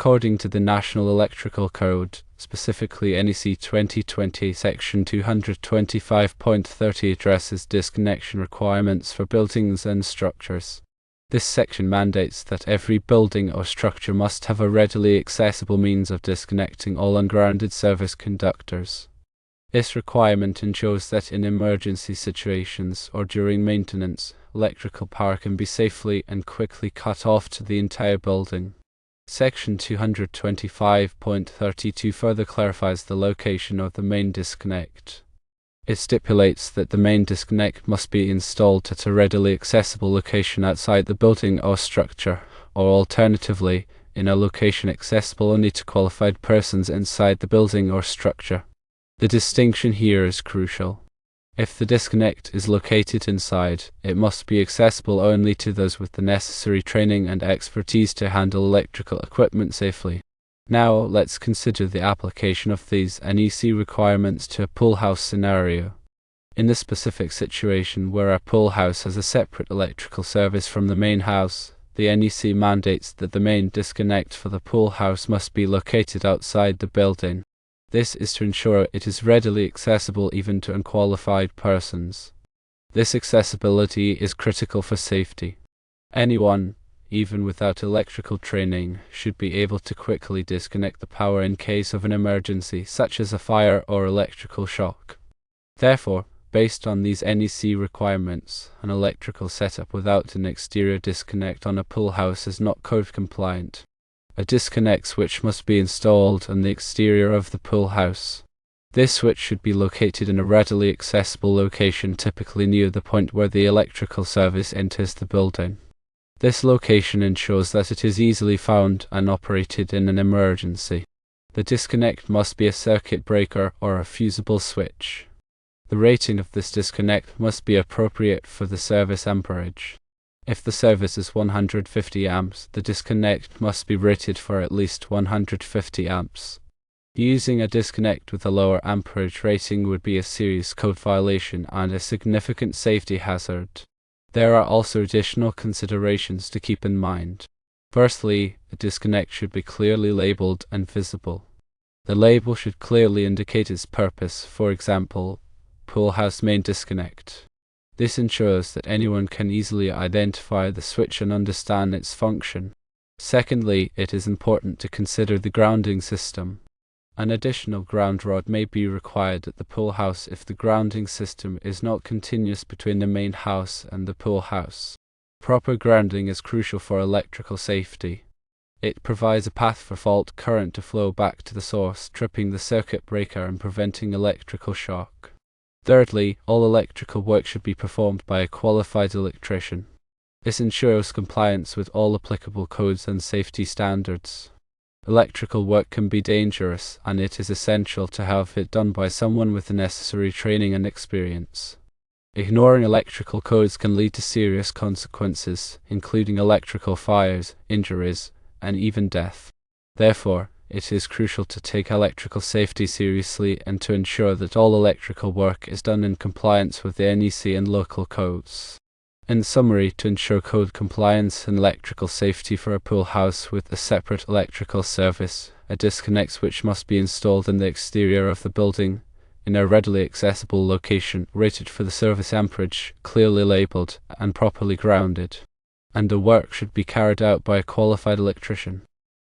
According to the National Electrical Code, specifically NEC 2020 Section 225.30 addresses disconnection requirements for buildings and structures. This section mandates that every building or structure must have a readily accessible means of disconnecting all ungrounded service conductors. This requirement ensures that in emergency situations or during maintenance, electrical power can be safely and quickly cut off to the entire building. Section 225.32 further clarifies the location of the main disconnect. It stipulates that the main disconnect must be installed at a readily accessible location outside the building or structure, or alternatively, in a location accessible only to qualified persons inside the building or structure. The distinction here is crucial. If the disconnect is located inside, it must be accessible only to those with the necessary training and expertise to handle electrical equipment safely. Now, let's consider the application of these NEC requirements to a pool house scenario. In the specific situation where a pool house has a separate electrical service from the main house, the NEC mandates that the main disconnect for the pool house must be located outside the building. This is to ensure it is readily accessible even to unqualified persons. This accessibility is critical for safety. Anyone, even without electrical training, should be able to quickly disconnect the power in case of an emergency, such as a fire or electrical shock. Therefore, based on these NEC requirements, an electrical setup without an exterior disconnect on a pool house is not code compliant. A disconnect switch must be installed on the exterior of the pool house. This switch should be located in a readily accessible location, typically near the point where the electrical service enters the building. This location ensures that it is easily found and operated in an emergency. The disconnect must be a circuit breaker or a fusible switch. The rating of this disconnect must be appropriate for the service amperage. If the service is 150 amps, the disconnect must be rated for at least 150 amps. Using a disconnect with a lower amperage rating would be a serious code violation and a significant safety hazard. There are also additional considerations to keep in mind. Firstly, a disconnect should be clearly labeled and visible. The label should clearly indicate its purpose, for example, pool house main disconnect. This ensures that anyone can easily identify the switch and understand its function. Secondly, it is important to consider the grounding system. An additional ground rod may be required at the pool house if the grounding system is not continuous between the main house and the pool house. Proper grounding is crucial for electrical safety. It provides a path for fault current to flow back to the source, tripping the circuit breaker and preventing electrical shock. Thirdly, all electrical work should be performed by a qualified electrician. This ensures compliance with all applicable codes and safety standards. Electrical work can be dangerous, and it is essential to have it done by someone with the necessary training and experience. Ignoring electrical codes can lead to serious consequences, including electrical fires, injuries, and even death. Therefore, it is crucial to take electrical safety seriously and to ensure that all electrical work is done in compliance with the NEC and local codes. In summary, to ensure code compliance and electrical safety for a pool house with a separate electrical service, a disconnect switch must be installed in the exterior of the building, in a readily accessible location, rated for the service amperage, clearly labeled, and properly grounded. And the work should be carried out by a qualified electrician.